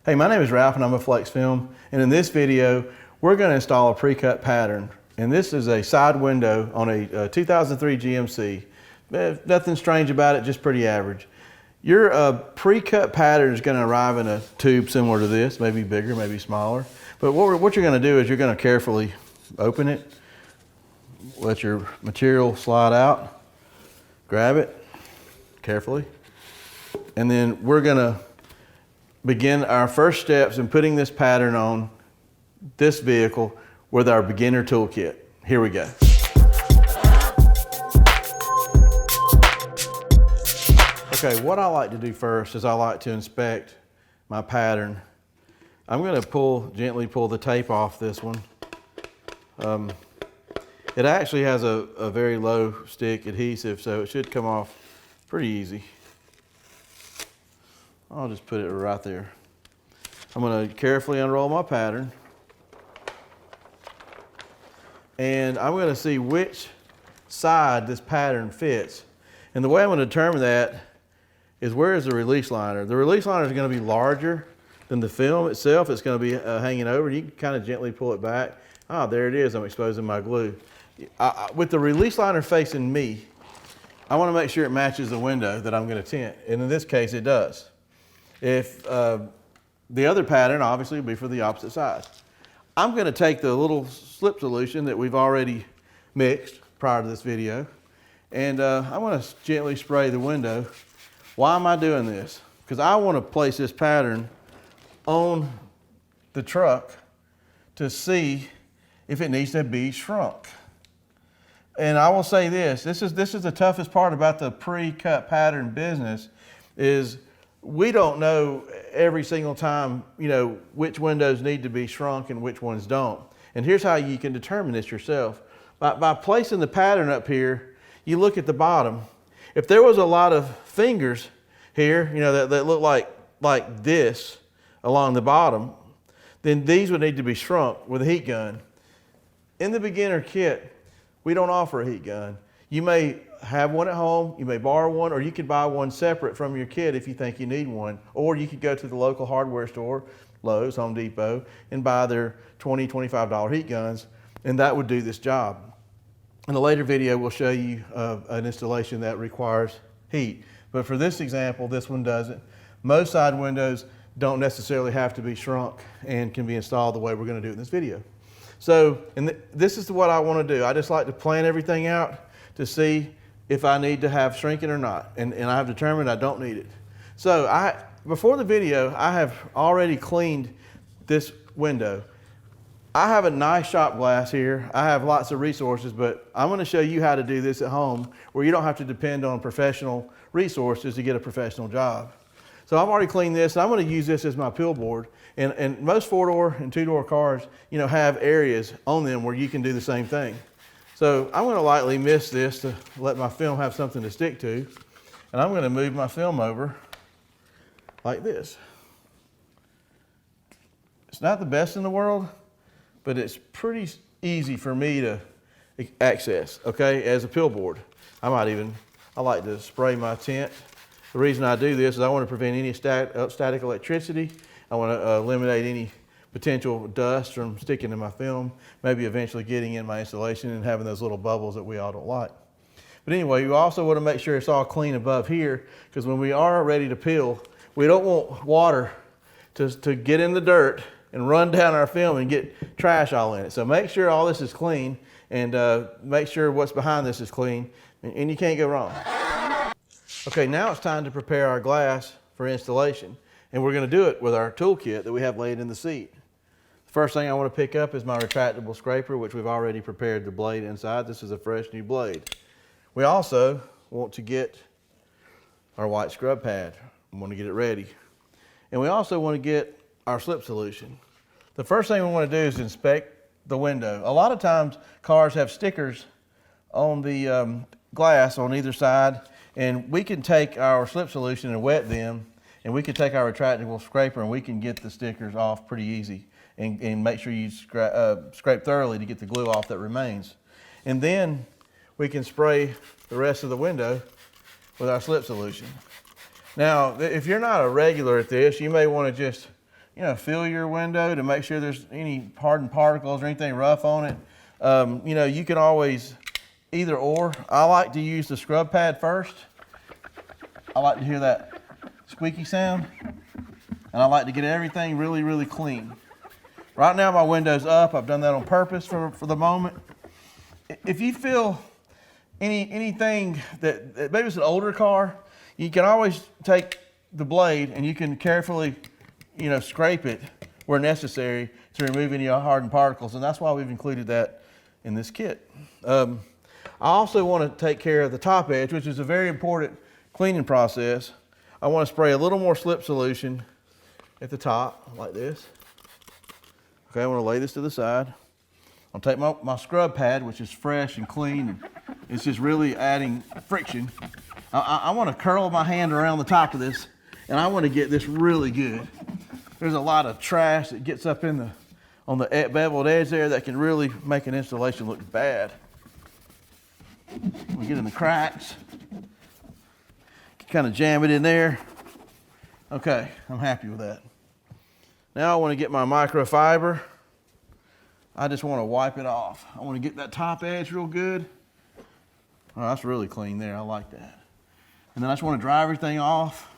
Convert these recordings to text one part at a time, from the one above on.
Hey, my name is Ralph and I'm a Flexfilm, and in this video we're going to install a pre-cut pattern, and this is a side window on a 2003 GMC. Nothing strange about it, just pretty average. Your pre-cut pattern is going to arrive in a tube similar to this, maybe bigger, maybe smaller. But what you're going to do is you're going to carefully open it, let your material slide out, grab it carefully, and then we're going to begin our first steps in putting this pattern on this vehicle with our beginner toolkit. Here we go. Okay, what I like to do first is I like to inspect my pattern. I'm going to gently pull the tape off this one. It actually has a very low stick adhesive, so it should come off pretty easy. I'll just put it right there. I'm going to carefully unroll my pattern, and I'm going to see which side this pattern fits. And the way I'm going to determine that is, where is the release liner? The release liner is going to be larger than the film itself. It's going to be hanging over. You can kind of gently pull it back. Ah, there it is. I'm exposing my glue. With the release liner facing me, I want to make sure it matches the window that I'm going to tint, and in this case it does. If the other pattern obviously would be for the opposite side. I'm going to take the little slip solution that we've already mixed prior to this video, and I want to gently spray the window. Why am I doing this? Because I want to place this pattern on the truck to see if it needs to be shrunk. And I will say this is the toughest part about the pre-cut pattern business, is we don't know every single time, which windows need to be shrunk and which ones don't. And here's how you can determine this yourself. By placing the pattern up here, you look at the bottom. If there was a lot of fingers here, that look like this along the bottom, then these would need to be shrunk with a heat gun. In the beginner kit, we don't offer a heat gun. You may have one at home, you may borrow one, or you could buy one separate from your kit if you think you need one. Or you could go to the local hardware store, Lowe's, Home Depot, and buy their $20, $25 heat guns, and that would do this job. In a later video, we'll show you an installation that requires heat. But for this example, this one doesn't. Most side windows don't necessarily have to be shrunk and can be installed the way we're going to do it in this video. So, this is what I want to do. I just like to plan everything out to see if I need to have shrinking or not. And I have determined I don't need it. So before the video, I have already cleaned this window. I have a nice shop glass here. I have lots of resources, but I'm going to show you how to do this at home where you don't have to depend on professional resources to get a professional job. So I've already cleaned this, and I'm going to use this as my pill board. And most 4-door and 2-door cars, have areas on them where you can do the same thing. So I'm going to lightly mist this to let my film have something to stick to. And I'm going to move my film over like this. It's not the best in the world, but it's pretty easy for me to access, okay, as a pill board. I like to spray my tint. The reason I do this is I want to prevent any static electricity. I want to eliminate any potential dust from sticking to my film, maybe eventually getting in my installation and having those little bubbles that we all don't like. But anyway, you also want to make sure it's all clean above here, because when we are ready to peel, we don't want water to get in the dirt and run down our film and get trash all in it. So make sure all this is clean, and make sure what's behind this is clean, and you can't go wrong. Okay, now it's time to prepare our glass for installation, and we're going to do it with our toolkit that we have laid in the seat. The first thing I want to pick up is my retractable scraper, which we've already prepared the blade inside. This is a fresh new blade. We also want to get our white scrub pad. We want to get it ready. And we also want to get our slip solution. The first thing we want to do is inspect the window. A lot of times cars have stickers on the glass on either side, and we can take our slip solution and wet them, and we can take our retractable scraper and we can get the stickers off pretty easy, and make sure you scrape thoroughly to get the glue off that remains. And then we can spray the rest of the window with our slip solution. Now, if you're not a regular at this, you may want to just feel your window to make sure there's any hardened particles or anything rough on it. You can always either or. I like to use the scrub pad first. I like to hear that squeaky sound, and I like to get everything really, really clean. Right now my window's up. I've done that on purpose for the moment. If you feel anything that maybe it's an older car, you can always take the blade and you can carefully, scrape it where necessary to remove any hardened particles, and that's why we've included that in this kit. I also want to take care of the top edge, which is a very important cleaning process. I want to spray a little more slip solution at the top, like this. Okay, I want to lay this to the side. I'll take my scrub pad, which is fresh and clean, and it's just really adding friction. I want to curl my hand around the top of this, and I want to get this really good. There's a lot of trash that gets up on the beveled edge there that can really make an installation look bad. We get in the cracks, kind of jam it in there. Okay, I'm happy with that. Now I want to get my microfiber. I just want to wipe it off. I want to get that top edge real good. Oh, that's really clean there. I like that. And then I just want to dry everything off.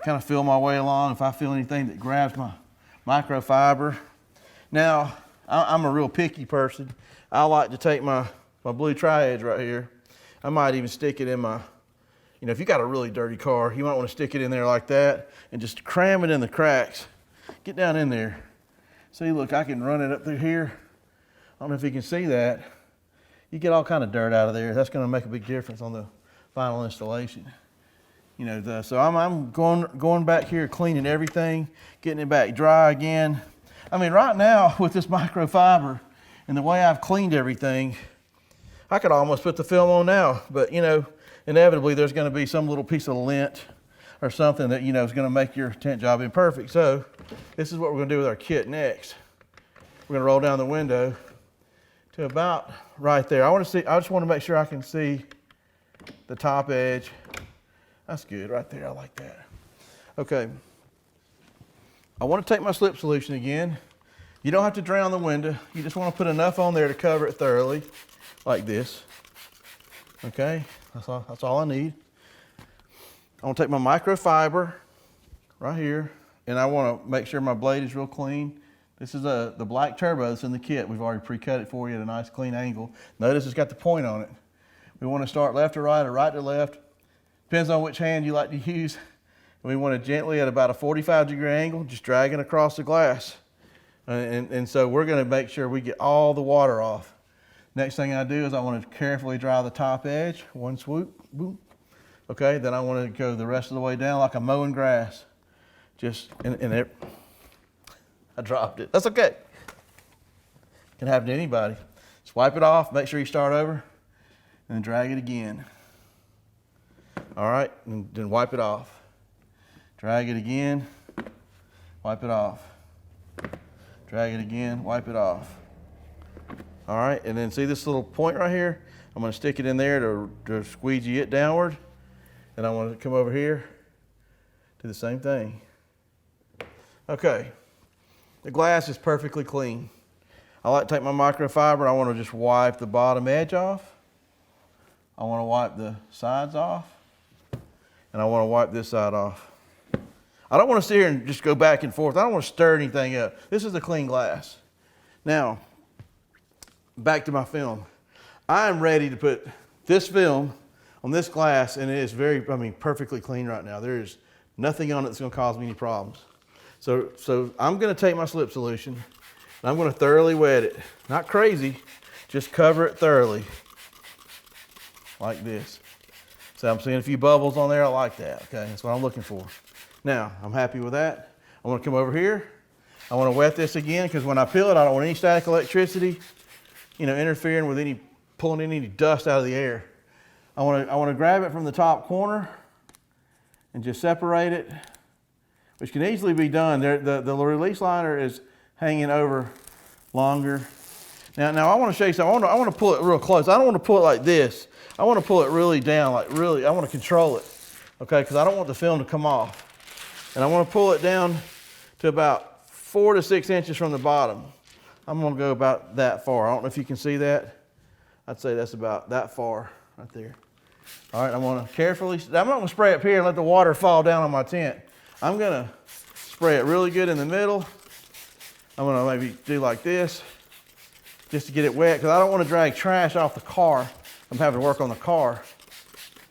Kind of feel my way along. If I feel anything that grabs my microfiber. Now, I'm a real picky person. I like to take my blue tri-edge right here. I might even stick it in my, if you got a really dirty car, you might want to stick it in there like that and just cram it in the cracks. Get down in there. See, look, I can run it up through here. I don't know if you can see that. You get all kind of dirt out of there. That's going to make a big difference on the final installation. So I'm going back here, cleaning everything, getting it back dry again. I mean, right now with this microfiber and the way I've cleaned everything, I could almost put the film on now, but inevitably there's going to be some little piece of lint or something that is going to make your tent job imperfect. So this is what we're going to do with our kit next. We're going to roll down the window to about right there. I just want to make sure I can see the top edge. That's good right there. I like that. Okay. I want to take my slip solution again. You don't have to drown the window. You just want to put enough on there to cover it thoroughly, like this. Okay, that's all I need. I want to take my microfiber right here, and I want to make sure my blade is real clean. This is the black turbo that's in the kit. We've already pre-cut it for you at a nice clean angle. Notice it's got the point on it. We want to start left to right or right to left. Depends on which hand you like to use. We want to gently at about a 45-degree angle, just dragging across the glass. And so we're going to make sure we get all the water off. Next thing I do is I want to carefully dry the top edge. One swoop, boom. Okay, then I want to go the rest of the way down like I'm mowing grass. I dropped it. That's okay. Can happen to anybody. Just wipe it off, make sure you start over, and then drag it again. All right, and then wipe it off. Drag it again, wipe it off. Drag it again, wipe it off. All right, and then see this little point right here? I'm gonna stick it in there to squeegee it downward. And I want to come over here, do the same thing. Okay, the glass is perfectly clean. I like to take my microfiber, I want to just wipe the bottom edge off. I want to wipe the sides off. And I want to wipe this side off. I don't want to sit here and just go back and forth. I don't want to stir anything up. This is a clean glass. Now, back to my film. I am ready to put this film on this glass, and it is perfectly clean right now. There is nothing on it that's going to cause me any problems. So I'm going to take my slip solution, and I'm going to thoroughly wet it. Not crazy, just cover it thoroughly, like this. So I'm seeing a few bubbles on there. I like that. Okay, that's what I'm looking for. Now, I'm happy with that. I want to come over here. I want to wet this again because when I peel it, I don't want any static electricity, interfering with pulling any dust out of the air. I want to grab it from the top corner and just separate it, which can easily be done. The release liner is hanging over longer. Now I want to show you something. I want to pull it real close. I don't want to pull it like this. I want to pull it really down, I want to control it, okay, because I don't want the film to come off. And I want to pull it down to about 4 to 6 inches from the bottom. I'm gonna go about that far. I don't know if you can see that. I'd say that's about that far right there. All right, I'm gonna carefully, I'm not gonna spray up here and let the water fall down on my tent. I'm gonna spray it really good in the middle. I'm gonna maybe do like this, just to get it wet, because I don't wanna drag trash off the car. I'm having to work on the car,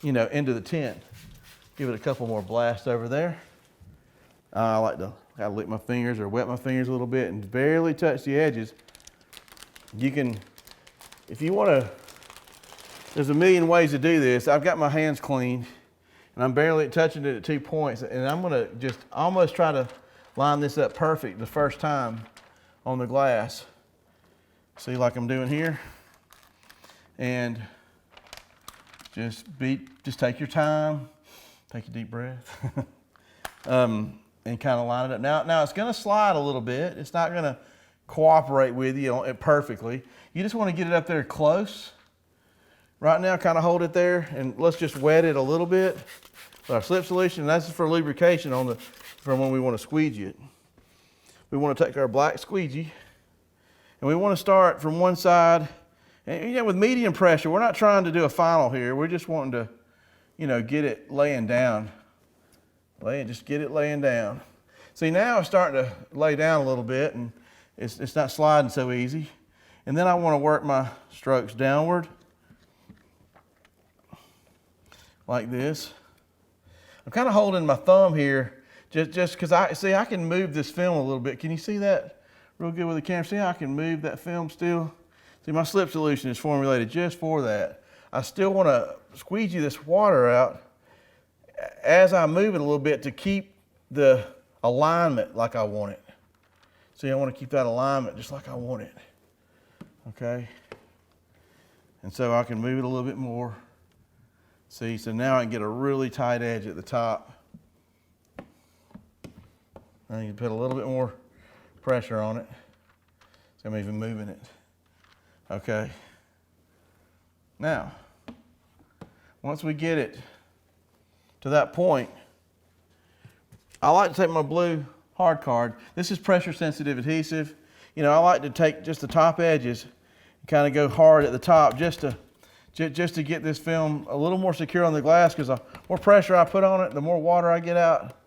you know, into the tent. Give it a couple more blasts over there. I like to kind of lick my fingers or wet my fingers a little bit and barely touch the edges. You can, if you wanna, there's a million ways to do this. I've got my hands clean and I'm barely touching it at 2 points, and I'm gonna just almost try to line this up perfect the first time on the glass. See, like I'm doing here. And just take your time, take a deep breath, and kind of line it up. Now it's gonna slide a little bit. It's not gonna cooperate with you perfectly. You just wanna get it up there close. Right now, kind of hold it there, and let's just wet it a little bit with our slip solution. And that's for lubrication for when we want to squeegee it. We want to take our black squeegee, and we want to start from one side. And, you know, with medium pressure, we're not trying to do a final here. We're just wanting to, you know, get it laying down. Just get it laying down. See, now it's starting to lay down a little bit, and it's not sliding so easy. And then I want to work my strokes downward, like this. I'm kind of holding my thumb here just because I can move this film a little bit. Can you see that real good with the camera? See how I can move that film still? See, my slip solution is formulated just for that. I still want to squeegee this water out as I move it a little bit to keep the alignment like I want it. See, I want to keep that alignment just like I want it. Okay? And so I can move it a little bit more. See, so now I can get a really tight edge at the top. I can put a little bit more pressure on it. So I'm even moving it. Okay. Now, once we get it to that point, I like to take my blue hard card. This is pressure sensitive adhesive. You know, I like to take just the top edges and kind of go hard at the top just to get this film a little more secure on the glass, because the more pressure I put on it, the more water I get out,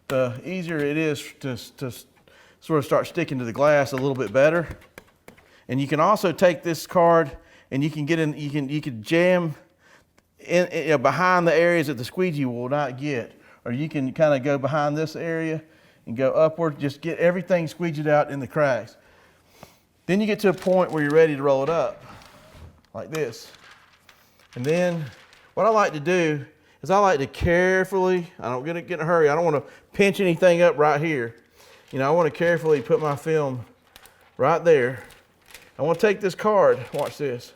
the easier it is to sort of start sticking to the glass a little bit better. And you can also take this card and you can get in, you can jam in behind the areas that the squeegee will not get, or you can kind of go behind this area and go upward, just get everything squeegeed out in the cracks. Then you get to a point where you're ready to roll it up, like this. And then what I like to do is I like to carefully, I don't get in a hurry, I don't want to pinch anything up right here. You know, I want to carefully put my film right there. I want to take this card, watch this.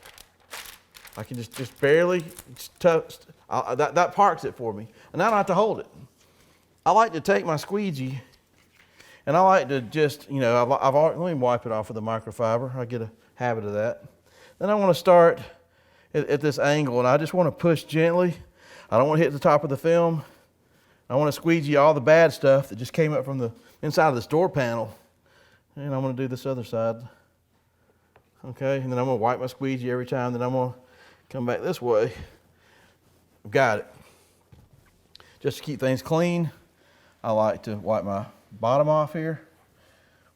I can just barely touch, that parks it for me. And I don't have to hold it. I like to take my squeegee and I like to just, you know, let me wipe it off with a microfiber. I get a habit of that. Then I want to start at this angle, and I just want to push gently. I don't want to hit the top of the film. I want to squeegee all the bad stuff that just came up from the inside of this door panel. And I'm going to do this other side. Okay, and then I'm going to wipe my squeegee every time. Then I'm going to come back this way. I've got it. Just to keep things clean, I like to wipe my bottom off here.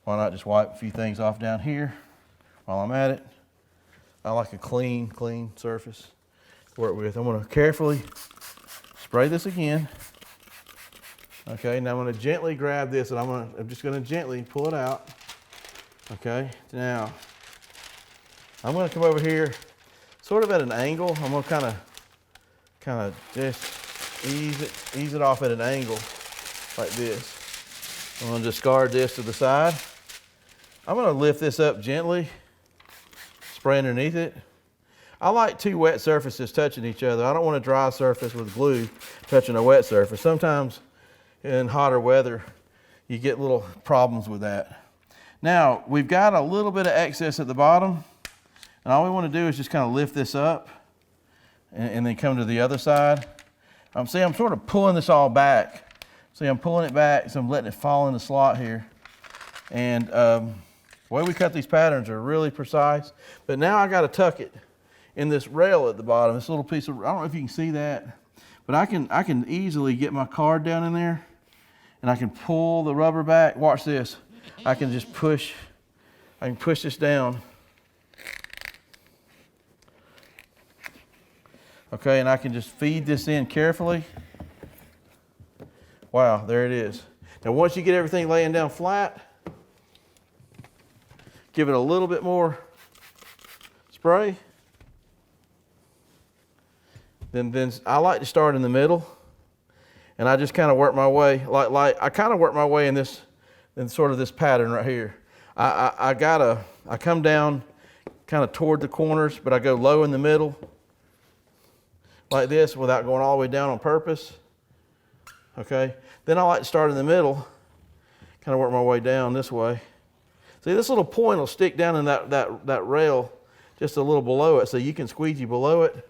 Why not just wipe a few things off down here while I'm at it? I like a clean surface to work with. I'm going to carefully spray this again. Okay, now I'm going to gently grab this, and I'm just going to gently pull it out. Okay, now I'm going to come over here sort of at an angle. I'm going to kind of just ease it off at an angle like this. I'm going to discard this to the side. I'm going to lift this up gently, spray underneath it. I like two wet surfaces touching each other. I don't want a dry surface with glue touching a wet surface. Sometimes in hotter weather, you get little problems with that. Now, we've got a little bit of excess at the bottom, and all we want to do is just kind of lift this up and then come to the other side. See, I'm sort of pulling this all back See, I'm pulling it back, so I'm letting it fall in the slot here. And the way we cut these patterns are really precise. But now I got to tuck it in this rail at the bottom, this little piece of, I don't know if you can see that, but I can easily get my card down in there, and I can pull the rubber back. Watch this. I can just push, I can push this down. Okay, and I can just feed this in carefully. Wow, there it is. Now once you get everything laying down flat, give it a little bit more spray. Then I like to start in the middle, and I just kind of work my way, like I kind of work my way in this, in sort of this pattern right here. I come down kind of toward the corners, but I go low in the middle, like this, without going all the way down on purpose. Okay, then I like to start in the middle, kind of work my way down this way. See, this little point will stick down in that rail just a little below it, so you can squeegee below it.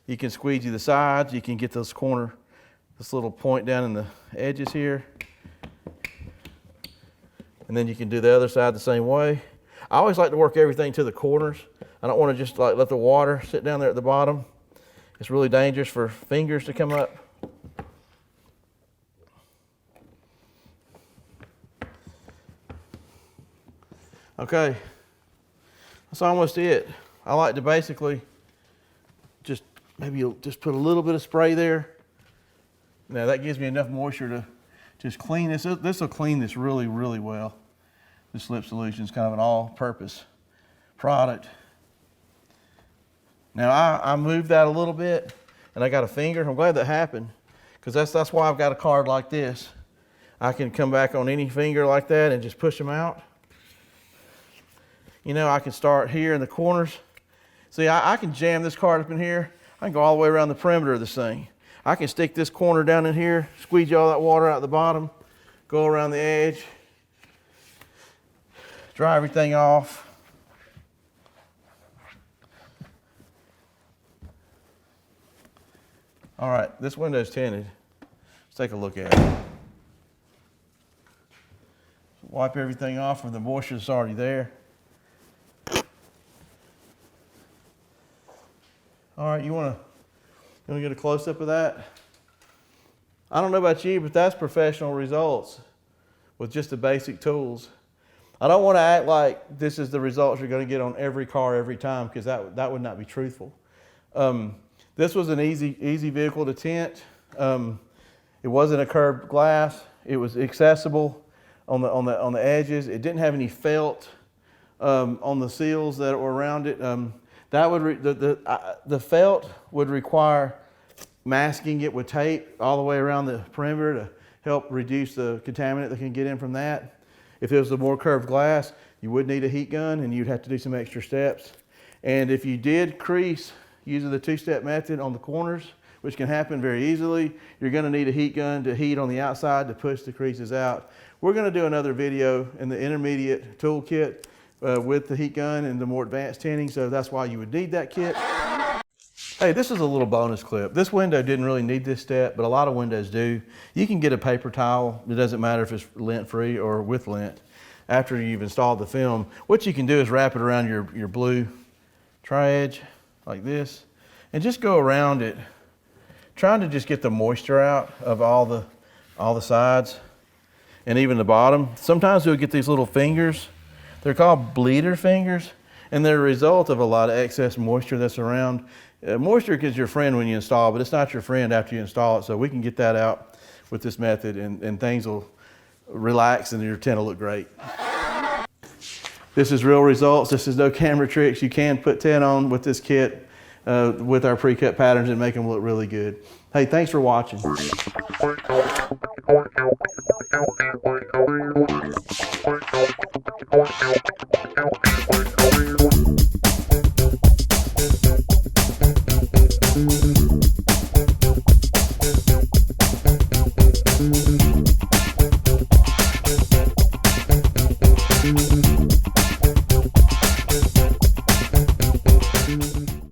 You can squeegee the sides. You can get this corner, this little point down in the edges here. And then you can do the other side the same way. I always like to work everything to the corners. I don't want to just like let the water sit down there at the bottom. It's really dangerous for fingers to come up. Okay, that's almost it. I like to basically just maybe just put a little bit of spray there. Now that gives me enough moisture to just clean this. This will clean this really, really well. This slip solution is kind of an all-purpose product. Now I moved that a little bit, and I got a finger. I'm glad that happened, because that's why I've got a card like this. I can come back on any finger like that and just push them out. You know, I can start here in the corners. See, I can jam this card up in here. I can go all the way around the perimeter of this thing. I can stick this corner down in here, squeegee all that water out the bottom, go around the edge, dry everything off. All right, this window is tinted. Let's take a look at it. Wipe everything off when the moisture is already there. All right, you want to get a close-up of that? I don't know about you, but that's professional results with just the basic tools. I don't want to act like this is the results you're going to get on every car every time, because that would not be truthful. This was an easy vehicle to tint. It wasn't a curved glass. It was accessible on the edges. It didn't have any felt on the seals that were around it. That would the felt would require masking it with tape all the way around the perimeter to help reduce the contaminant that can get in from that. If it was a more curved glass, you would need a heat gun, and you'd have to do some extra steps. And if you did crease using the two-step method on the corners, which can happen very easily, you're going to need a heat gun to heat on the outside to push the creases out. We're going to do another video in the intermediate toolkit with the heat gun and the more advanced tinting, so that's why you would need that kit. Hey, this is a little bonus clip. This window didn't really need this step, but a lot of windows do. You can get a paper towel. It doesn't matter if it's lint-free or with lint. After you've installed the film, what you can do is wrap it around your blue tri-edge like this, and just go around it, trying to just get the moisture out of all the sides and even the bottom. Sometimes you'll get these little fingers. They're called bleeder fingers, and they're a result of a lot of excess moisture that's around. Moisture is your friend when you install, but it's not your friend after you install it, so we can get that out with this method, and things will relax and your tent will look great. This is real results. This is no camera tricks. You can put tent on with this kit with our pre-cut patterns and make them look really good. Hey, thanks for watching.